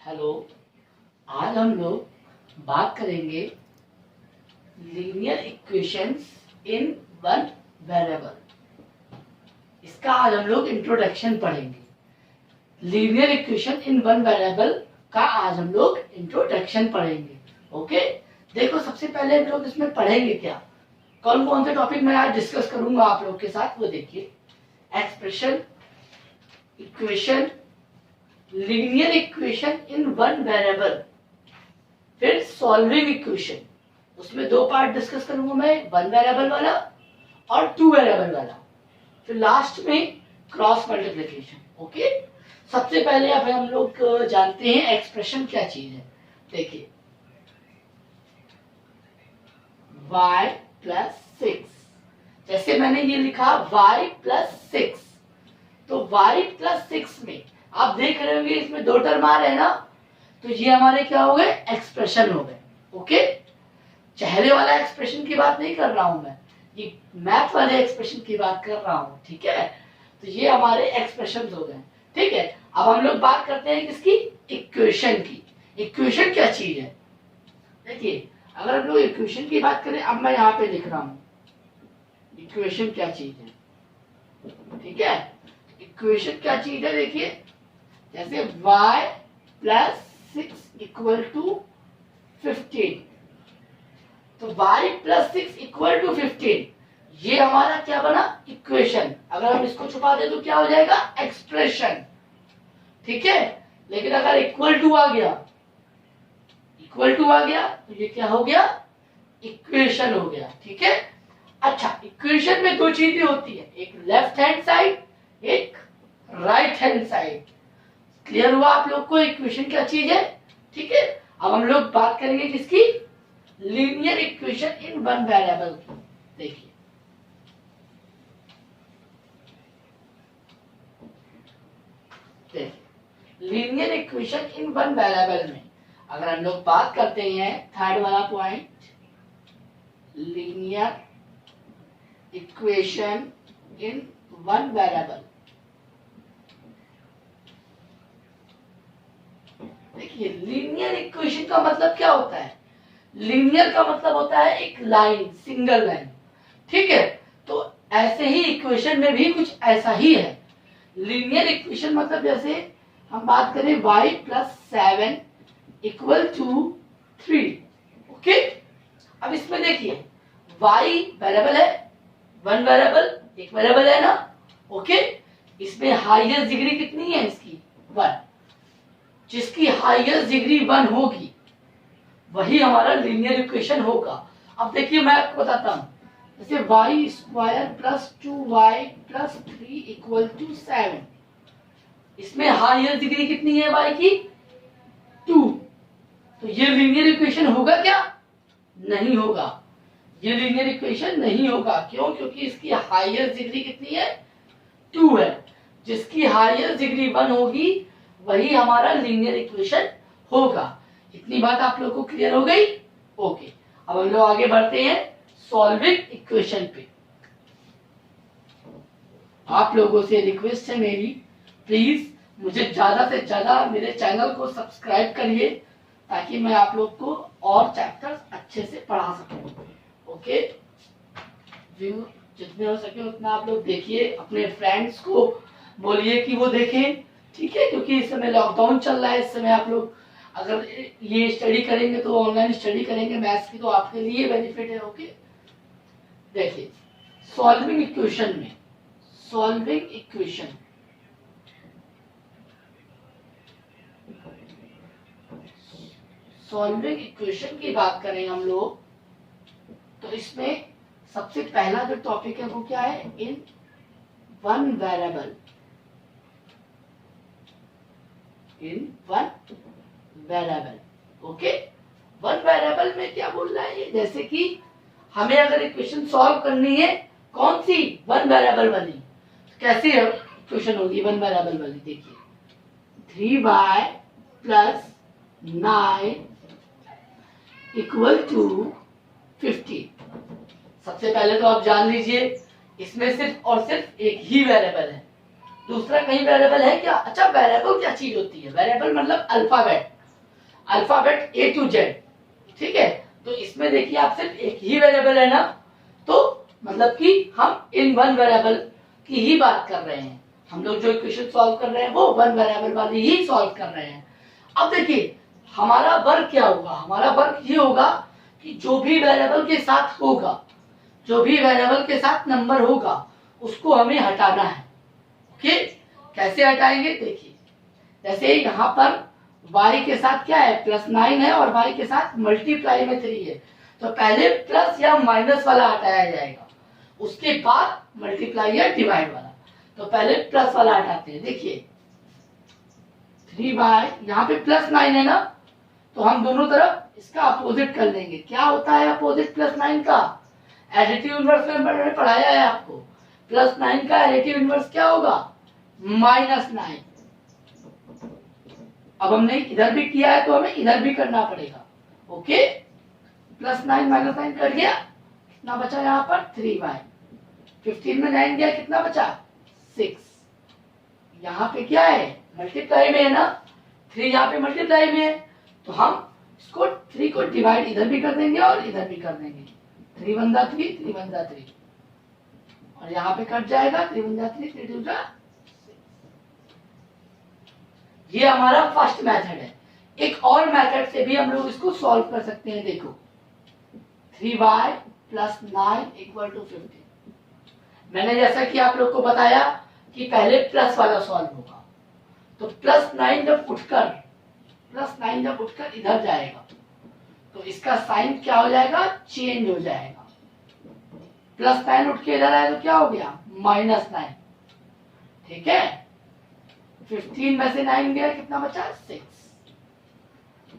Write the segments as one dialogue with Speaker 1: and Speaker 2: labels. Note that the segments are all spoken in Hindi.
Speaker 1: हेलो, आज हम लोग बात करेंगे linear equations in one variable. इसका आज हम लोग इंट्रोडक्शन पढ़ेंगे। Linear equation in one variable का आज हम लोग इंट्रोडक्शन पढ़ेंगे। ओके, देखो सबसे पहले हम लोग इसमें पढ़ेंगे क्या, कौन कौन से टॉपिक मैं आज डिस्कस करूंगा आप लोग के साथ, वो देखिए। Expression, equation, linear equation in one variable, फिर सॉल्विंग इक्वेशन। उसमें दो पार्ट डिस्कस करूंगा मैं, वन वेरिएबल वाला और टू वेरिएबल वाला। फिर लास्ट में क्रॉस मल्टीप्लिकेशन। ओके, सबसे पहले अब हम लोग जानते हैं एक्सप्रेशन क्या चीज है। देखिए y प्लस 6, जैसे मैंने ये लिखा y प्लस 6, तो y प्लस 6 में आप देख रहे होंगे इसमें दो टर्म आ रहे हैं ना, तो ये हमारे क्या हो गए, एक्सप्रेशन हो गए। ओके, चेहरे वाला एक्सप्रेशन की बात नहीं कर रहा हूं मैं, ये मैथ वाले एक्सप्रेशन की बात कर रहा हूं। ठीक है, तो ये हमारे एक्सप्रेशन हो गए। ठीक है, अब हम लोग बात करते हैं किसकी, इक्वेशन की। इक्वेशन क्या चीज है, देखिए अगर हम लोग इक्वेशन की बात करें, अब मैं यहाँ पे लिख रहा हूं इक्वेशन क्या चीज है। ठीक है, इक्वेशन क्या चीज है, देखिए जैसे y प्लस 6 इक्वल टू 15, तो y प्लस 6 इक्वल टू 15, ये हमारा क्या बना, इक्वेशन। अगर हम इसको छुपा दे तो क्या हो जाएगा, एक्सप्रेशन। ठीक है, लेकिन अगर इक्वल टू आ गया, तो ये क्या हो गया, इक्वेशन हो गया। ठीक है, अच्छा इक्वेशन में दो चीजें होती है, एक लेफ्ट हैंड साइड, एक राइट हैंड साइड। क्लियर हुआ आप लोग को इक्वेशन क्या चीज है। ठीक है, अब हम लोग बात करेंगे किसकी, linear equation in one variable की। देखिए linear equation in one variable में अगर हम लोग बात करते हैं, थर्ड वाला point, linear equation in one variable. देखिए लीनियर इक्वेशन का मतलब क्या होता है, लीनियर का मतलब होता है एक लाइन, सिंगल लाइन। ठीक है, तो ऐसे ही इक्वेशन में भी कुछ ऐसा ही है। लीनियर इक्वेशन मतलब जैसे हम बात करें y plus 7 equal to 3। Okay, अब इसमें देखिए y वेरिएबल है, वन वेरिएबल, एक वेरिएबल है ना। ओके, इसमें हाईएस्ट डिग्री कितनी है इसकी, 1। जिसकी हाईएस्ट डिग्री 1 होगी वही हमारा लीनियर इक्वेशन होगा। अब देखिए मैं आपको बताता हूं, जैसे y square plus 2y plus 3 equal to 7, इसमें हाईएस्ट डिग्री कितनी है y की, 2। तो ये लीनियर इक्वेशन होगा क्या, नहीं होगा, ये लीनियर इक्वेशन नहीं होगा। क्यों, क्योंकि इसकी हाईएस्ट डिग्री कितनी है, 2 है। जिसकी हाईएस्ट डिग्री 1 होगी वही हमारा लीनियर इक्वेशन होगा। इतनी बात आप लोगों को क्लियर हो गई। ओके, अब हम लोग आगे बढ़ते हैं सॉल्विंग इक्वेशन पे। आप लोगों से रिक्वेस्ट है मेरी, प्लीज मुझे ज्यादा से ज्यादा मेरे चैनल को सब्सक्राइब करिए, ताकि मैं आप लोग को और चैप्टर्स अच्छे से पढ़ा सकूं। ओके, व्यू जितने हो सके उतना आप लोग देखिए, अपने फ्रेंड्स को बोलिए कि वो देखें। ठीक है, क्योंकि इस समय लॉकडाउन चल रहा है, इस समय आप लोग अगर ये स्टडी करेंगे तो ऑनलाइन स्टडी करेंगे मैथ्स की, तो आपके लिए बेनिफिट है। ओके, देखिए सॉल्विंग इक्वेशन में, सॉल्विंग इक्वेशन सॉल्विंग इक्वेशन की बात करें हम लोग, तो इसमें सबसे पहला जो टॉपिक है वो क्या है, in one variable, in one variable. Okay, one variable में क्या बोल रहा है ये, जैसे कि हमें अगर इक्वेशन सॉल्व करनी है, कौन सी, वन वेरिएबल वाली, तो कैसे इक्वेशन होगी वन वेरिएबल वाली, देखिए 3y प्लस 9 इक्वल टू 50। सबसे पहले तो आप जान लीजिए इसमें सिर्फ और सिर्फ एक ही वेरिएबल है, दूसरा कहीं वेरिएबल है क्या। अच्छा, वेरिएबल क्या चीज होती है, वेरिएबल मतलब alphabet. Alphabet A to Z, ठीक है। तो इसमें देखिए आप सिर्फ एक ही वेरिएबल है ना, तो मतलब कि हम इन वन वेरिएबल की ही बात कर रहे हैं। हम लोग जो इक्वेशन सॉल्व कर रहे हैं वो वन वेरिएबल वाली ही सॉल्व कर रहे हैं। अब देखिए हमारा वर्क क्या होगा, हमारा वर्क ये होगा कि जो भी वेरिएबल के साथ होगा, जो भी वेरिएबल के साथ नंबर होगा उसको हमें हटाना है। ओके, कैसे हटाएंगे देखिए, जैसे यहाँ पर y के साथ क्या है +9 है और y के साथ मल्टीप्लाई में 3 है, तो पहले प्लस या माइनस वाला हटाया जाएगा, उसके बाद मल्टीप्लाई या डिवाइड वाला। तो पहले प्लस वाला हटाते हैं। देखिए 3y, यहाँ पे +9 है ना, तो हम दोनों तरफ इसका अपोजिट कर लेंगे। क्या होता है अपोजिट +9 का? एडिटिव इनवर्स में मैंने पढ़ाया है आपको, +9 का एडिटिव इनवर्स क्या होगा? -9। अब हमने इधर भी किया है तो हमें इधर भी करना पड़ेगा। ओके, +9 -9 कर गया, कितना बचा यहाँ पर 3y। 15 में 9 गया, कितना बचा 6। यहाँ पे क्या है मल्टीप्लाई में है ना, 3 यहाँ पे मल्टीप्लाई में है, तो हम इसको 3 को डिवाइड इधर भी कर देंगे और इधर भी कर देंगे। 3 1 3, 3 1 3, और यहाँ पे कट जाएगा 3 1 3, 3 2 6। ये हमारा फर्स्ट मेथड है। एक और मेथड से भी हम लोग इसको सॉल्व कर सकते हैं। देखो 3y + 9 = 15। मैंने जैसा कि आप लोग को बताया कि पहले प्लस वाला सॉल्व होगा, तो +9 जब उठकर इधर जाएगा तो इसका साइन क्या हो जाएगा, चेंज हो जाएगा। +9 उठ के इधर आया तो क्या हो गया -9, ठीक है। 15 में से 9 गया, कितना बचा 6।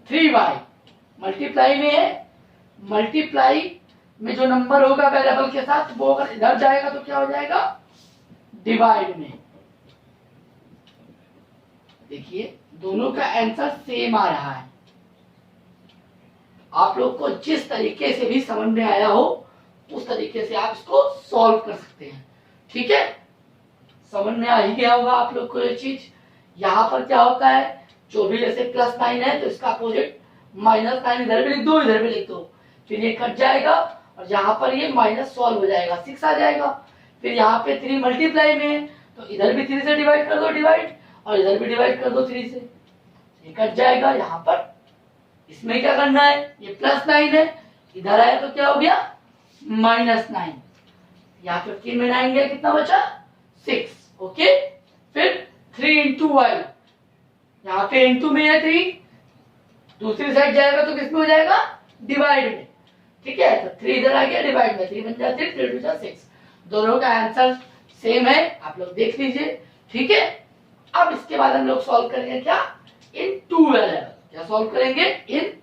Speaker 1: 3y मल्टीप्लाई में है, मल्टीप्लाई में जो नंबर होगा वेरिएबल के साथ वो अगर इधर जाएगा तो क्या हो जाएगा डिवाइड में। देखिए दोनों का आंसर सेम आ रहा है। आप लोग को जिस तरीके से भी समझ में आया हो उस तरीके से आप इसको सॉल्व कर सकते हैं, ठीक है। समझ में आ ही गया होगा आप लोग को ये चीज। यहाँ पर क्या होता है, जो भी जैसे +9 है तो इसका अपोजिट -9 इधर भी लिख दो, इधर भी लिख दो, फिर ये कट जाएगा और यहाँ पर ये माइनस सॉल्व हो जाएगा, 6 आ जाएगा। फिर यहाँ पे 3 मल्टीप्लाई में है तो इधर भी 3 से डिवाइड कर दो डिवाइड, और इधर भी डिवाइड कर दो 3 से, ये कट जाएगा। यहाँ पर इसमें क्या करना है, ये +9 है, इधर आया तो क्या हो गया -9। यहाँ 15 में 9 गया, कितना बचा 6। ओके, फिर 3 × y, यहाँ पे इंटू में है 3, दूसरी साइड जाएगा तो किसमें हो जाएगा डिवाइड में, ठीक है। तो 3 इधर आ गया डिवाइड में, 3 1 3, 3 2 6। दोनों का आंसर सेम है, आप लोग देख लीजिए, ठीक है। अब इसके बाद हम लोग सॉल्व करेंगे क्या, इन 2 वेरिएबल। क्या सॉल्व करेंगे, इन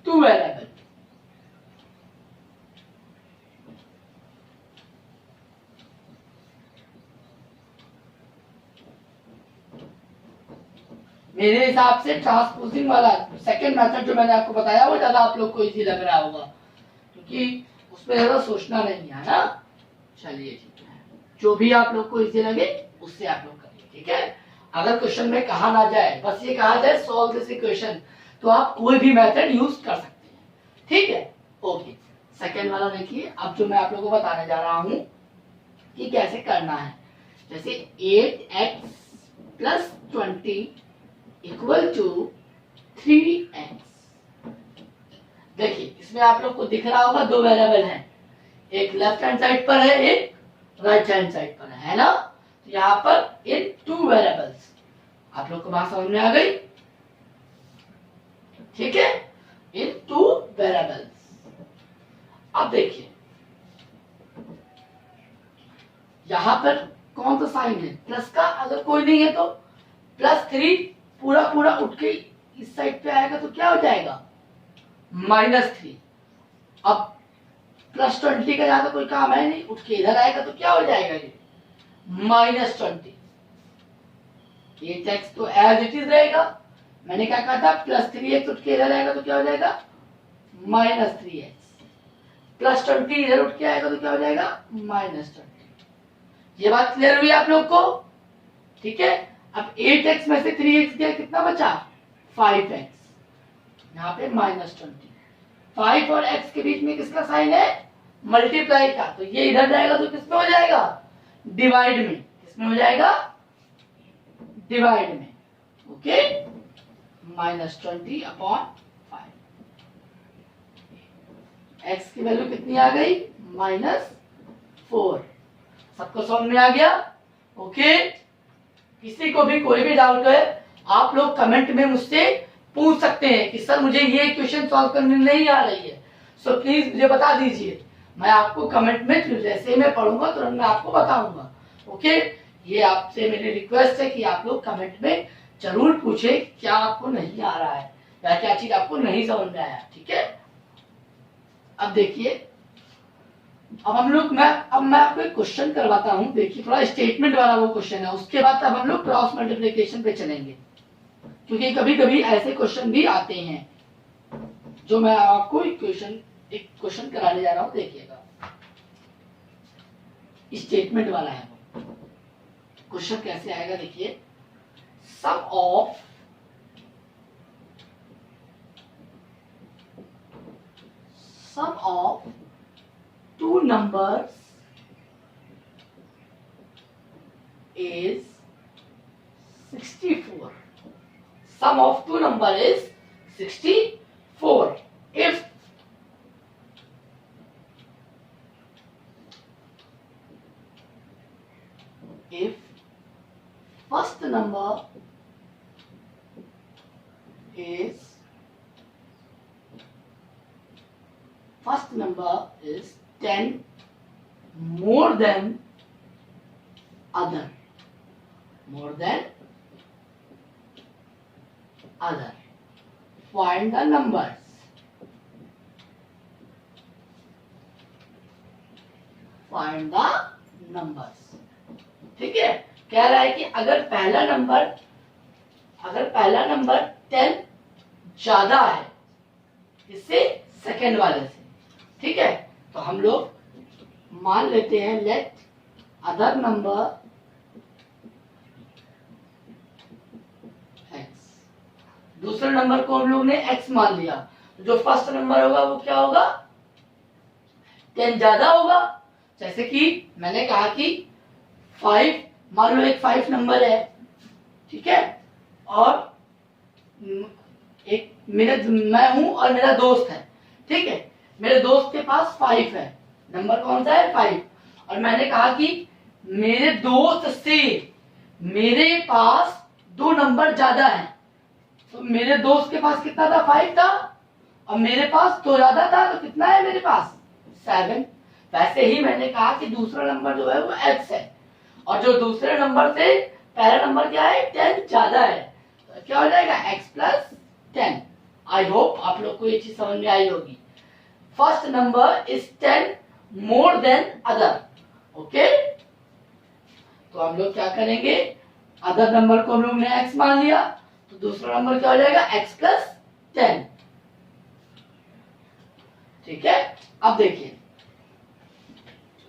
Speaker 1: 2 वेरिएबल। मेरे हिसाब से ट्रांसपोजिंग वाला सेकंड मेथड जो मैंने आपको बताया वो ज्यादा आप लोग को इजी लग रहा होगा, क्योंकि उसमें ज्यादा सोचना नहीं है ना। चलिए ठीक है, जो भी आप लोग को इजी लगे उससे आप लोग करिए, ठीक है। अगर क्वेश्चन में कहा ना जाए, बस ये कहा जाए सॉल्व दिस इक्वेशन, तो आप कोई भी मेथड यूज कर सकते हैं, ठीक है। ओके, सेकंड वाला देखिए। अब जो मैं आप लोगों को बताने जा रहा हूं कि कैसे करना है, जैसे 8x + 20 = 3x। देखिए इसमें आप लोग को दिख रहा होगा 2 वेरिएबल हैं, एक लेफ्ट हैंड साइड पर है, एक राइट हैंड साइड पर है ना। तो यहाँ पर इन 2 वेरिएबल्स, आप लोग को बात समझ में आ गई, ठीक है। इन 2 वेरिएबल्स, अब देखिए यहाँ पर कौन सा साइन है, प्लस का। अगर कोई नहीं है तो +3 पूरा पूरा उठ के इस साइड पे आएगा तो क्या हो जाएगा -3। अब +20 का ज्यादा कोई काम है नहीं, उठ के इधर आएगा तो क्या हो जाएगा ये -20। 8x तो एज इट इज रहेगा, मैंने क्या कहा था +3x उठ के इधर आएगा तो क्या हो जाएगा -3x, +20 इधर उठ के आएगा तो क्या हो जाएगा -20। ये बात क्लियर हुई आप लोग को, ठीक है। अब 8x में से 3x गया, कितना बचा 5x। यहाँ पे -20। 5 और x के बीच में किसका साइन है? मल्टीप्लाई का। तो ये इधर जाएगा तो किसमें हो जाएगा? डिवाइड में। किसमें हो जाएगा? डिवाइड में। ओके, -20/5। x की वैल्यू कितनी आ गई? -4। सबको समझ में आ गया? ओके, किसी को भी कोई भी डाउट है आप लोग कमेंट में मुझसे पूछ सकते हैं कि सर मुझे ये इक्वेशन सॉल्व करने नहीं आ रही है, सो प्लीज मुझे बता दीजिए। मैं आपको कमेंट में जैसे मैं पढ़ूंगा तुरंत मैं आपको बताऊंगा। ओके, ये आपसे मेरी रिक्वेस्ट है कि आप लोग कमेंट में जरूर पूछे क्या आपको नहीं आ रहा है या क्या चीज आपको नहीं समझ में आया। ठीक है, अब देखिए, अब मैं आपको एक क्वेश्चन करवाता हूं। देखिए, थोड़ा स्टेटमेंट वाला वो क्वेश्चन है, उसके बाद अब हम लोग क्रॉस मल्टीप्लिकेशन पे चलेंगे, क्योंकि कभी कभी ऐसे क्वेश्चन भी आते हैं जो मैं आपको एक क्वेश्चन कराने जा रहा हूं। देखिएगा, स्टेटमेंट वाला है वो क्वेश्चन। कैसे आएगा देखिए, सम of two numbers is 64. Sum of two number is 64. If first number is 10 more than other, find the numbers. ठीक है, कह रहा है कि अगर पहला नंबर 10 ज्यादा है इससे, सेकंड वाले से। ठीक है, तो हम लोग मान लेते हैं लेट अदर नंबर x। दूसरे नंबर को हम लोग ने x मान लिया, जो फर्स्ट नंबर होगा वो क्या होगा? 10 ज्यादा होगा। जैसे कि मैंने कहा कि 5, मान लो एक 5 नंबर है, ठीक है, और एक मैं हूं और मेरा दोस्त है। ठीक है, मेरे दोस्त के पास 5 है, नंबर कौन सा है? 5। और मैंने कहा कि मेरे दोस्त से मेरे पास 2 नंबर ज्यादा है। तो मेरे दोस्त के पास कितना था? 5 था, और मेरे पास 2 ज्यादा था, तो कितना है मेरे पास? 7। वैसे ही मैंने कहा कि दूसरा नंबर जो है वो x है, और जो दूसरे नंबर से पहला नंबर क्या है? 10 ज्यादा है, तो क्या हो जाएगा? x + 10। आई होप आप लोग को ये चीज समझ में आई होगी। First number is 10 more than other. Okay, तो हम लोग क्या करेंगे? अदर नंबर को हम लोग ने x मान लिया, तो दूसरा नंबर क्या हो जाएगा? x + 10। ठीक है, अब देखिए,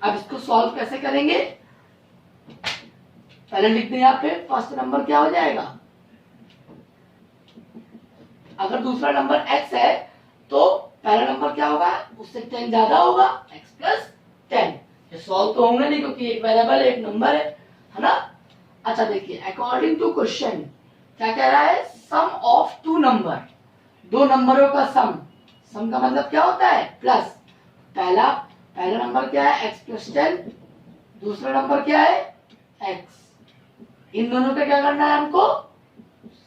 Speaker 1: अब इसको सॉल्व कैसे करेंगे? पहले लिख दें यहाँ पे, फर्स्ट नंबर क्या हो जाएगा? अगर दूसरा नंबर x है तो पहला नंबर क्या होगा? उससे 10 ज्यादा होगा, x + 10। ये सॉल्व तो होंगे नहीं क्योंकि एक वेरिएबल एक नंबर है ना। अच्छा देखिए, अकॉर्डिंग टू क्वेश्चन क्या कह रहा है? सम ऑफ 2 नंबर, 2 नंबरों का सम का मतलब क्या होता है? प्लस। पहला नंबर क्या है? x + 10। दूसरा नंबर क्या है? x। इन दोनों का क्या करना है? हमको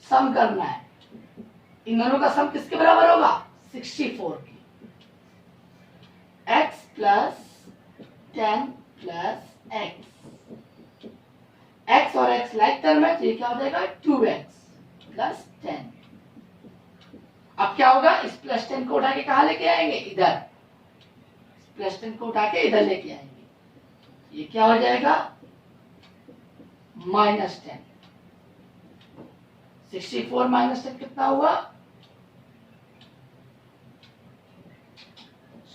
Speaker 1: सम करना है। इन दोनों का सम किसके बराबर होगा? 64 की। x + 10 + x। x और x लाइक टर्म है, ये क्या हो जाएगा? 2x + 10। अब क्या होगा? इस +10 को उठा के कहाँ लेके आएंगे? इधर। +10 को उठा के इधर लेके आएंगे, ये क्या हो जाएगा? -10। 64 - 10 कितना हुआ?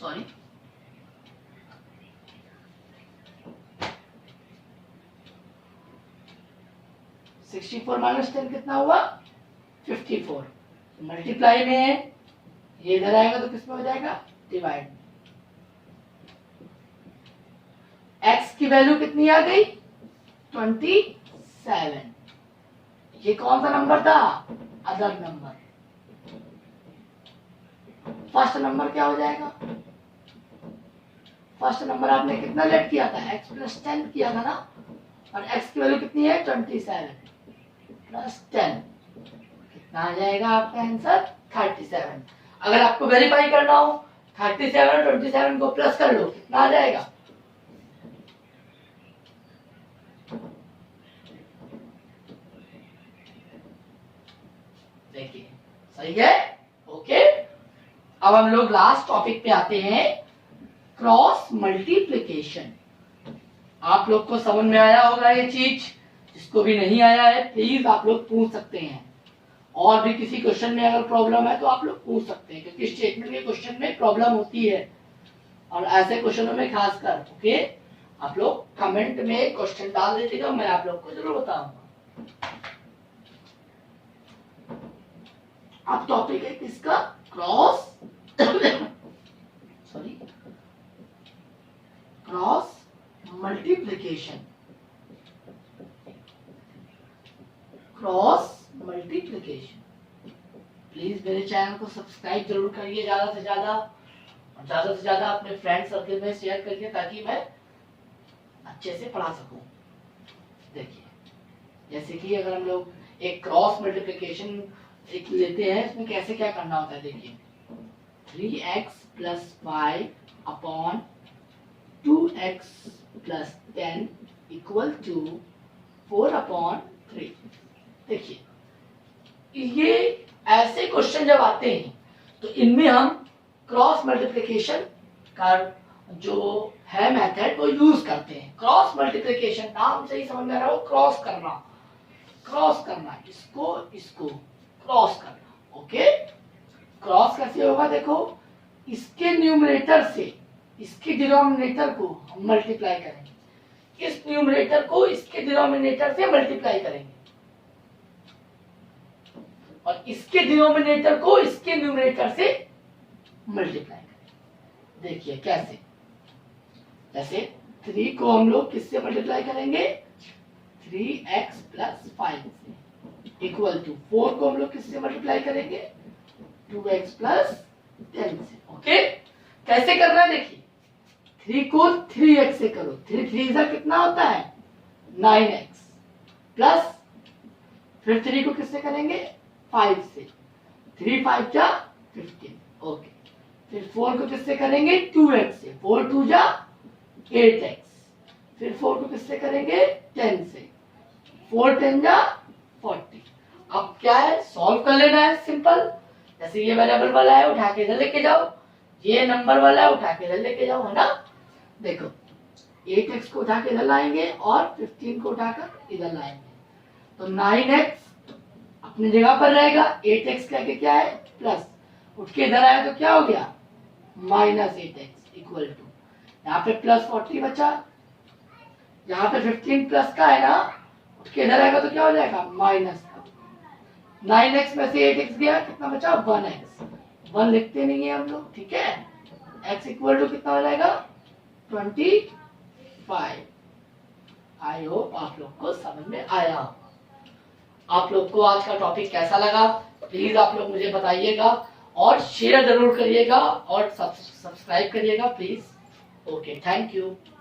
Speaker 1: सॉरी, -10 कितना हुआ? 54। मल्टीप्लाई में ये इधर आएगा तो किस में हो जाएगा, डिवाइड में। x की वैल्यू कितनी आ गई, 27। ये कौन सा नंबर था, अदर नंबर। फर्स्ट नंबर क्या हो जाएगा, फर्स्ट नंबर आपने कितना लेट किया था, x प्लस 10 किया था ना, और x की वैल्यू कितनी है, 27 प्लस 10, कितना आ जाएगा आपका आंसर, 37। अगर आपको वेरीफाई करना हो 37 और 27 को प्लस कर लो, कितना आ जाएगा, देखिए सही है। ओके, अब हम लोग लास्ट टॉपिक पे आते हैं, क्रॉस मल्टीप्लिकेशन। आप लोग को समझ में आया होगा ये चीज, जिसको भी नहीं आया है प्लीज आप लोग पूछ सकते हैं, और भी किसी क्वेश्चन में अगर प्रॉब्लम है तो आप लोग पूछ सकते हैं, क्योंकि स्टेटमेंट के क्वेश्चन में प्रॉब्लम होती है, और ऐसे क्वेश्चनों में खासकर। ओके, आप लोग कमेंट में क्वेश्चन डाल दीजिएगा, मैं आप लोग को जरूर बताऊंगा। अब टॉपिक है किसका, cross sorry cross multiplication. Cross multiplication, please मेरे चैनल को सब्सक्राइब जरूर करिए ज्यादा से ज्यादा, और ज्यादा से ज्यादा अपने फ्रेंड सर्कल में शेयर करिए, ताकि मैं अच्छे से पढ़ा सकूं। देखिए, जैसे कि अगर हम लोग एक क्रॉस मल्टीप्लिकेशन एक लेते हैं, इसमें कैसे क्या करना होता है, देखिए 3x plus 5 upon 2x plus 10 equal to 4 upon 3। देखिए, ये ऐसे क्वेश्चन जब आते हैं तो इनमें हम क्रॉस मल्टीप्लिकेशन का जो है मेथड वो यूज करते हैं। क्रॉस मल्टीप्लिकेशन नाम से ही समझ में आ रहा हो, क्रॉस करना, क्रॉस करना, इसको इसको क्रॉस करना। ओके, क्रॉस कैसे होगा, देखो इसके न्यूमरेटर से इसके डिनोमिनेटर को हम मल्टीप्लाई करेंगे, इस न्यूमरेटर को इसके डिनोमिनेटर से मल्टीप्लाई करेंगे, और इसके डिनोमिनेटर को इसके न्यूमरेटर से मल्टीप्लाई करेंगे। देखिए कैसे, जैसे 3 को हम लोग किससे मल्टीप्लाई करेंगे, 3x प्लस 5 से, इक्वल टू 4 को हम लोग किससे मल्टीप्लाई करेंगे, 2x प्लस 10 से। ओके, कैसे करना है, देखिए 3 को 3x से करो, 3 3 से कितना होता है, 9x प्लस, फिर 3 को किससे करेंगे, 5 से, 3 5 जा 15। ओके, फिर 4 को किससे करेंगे, 2x से, 4 2 जा 8x, फिर 4 को किससे करेंगे, 10 से, 4 10 जा 40। अब क्या है, सॉल्व कर लेना है, सिंपल। जैसे ये वेरिएबल वाला है उठा के इधर लेके जाओ, ये नंबर वाला है उठा के इधर लेके जाओ, है ना। देखो 8x को उठा के इधर लाएंगे और 15 को उठाकर इधर लाएंगे, तो 9x अपनी जगह पर रहेगा, 8x क्या है प्लस, उठ के इधर आया तो क्या हो गया, माइनस 8x इक्वल टू, यहाँ पे प्लस 40 बचा, यहाँ पे 15 प्लस का है ना, उठ के इधर आएगा तो क्या हो जाएगा, माइनस का। 9x में से 8x गया, कितना बचा, 1x, 1 लिखते नहीं है हम लोग, ठीक है। x इक्वल टू कितना हो जाएगा, 25। आई होप आप लोग को समझ में आया। आप लोग को आज का टॉपिक कैसा लगा प्लीज आप लोग मुझे बताइएगा, और शेयर जरूर करिएगा और सब्सक्राइब करिएगा प्लीज। Okay, thank you.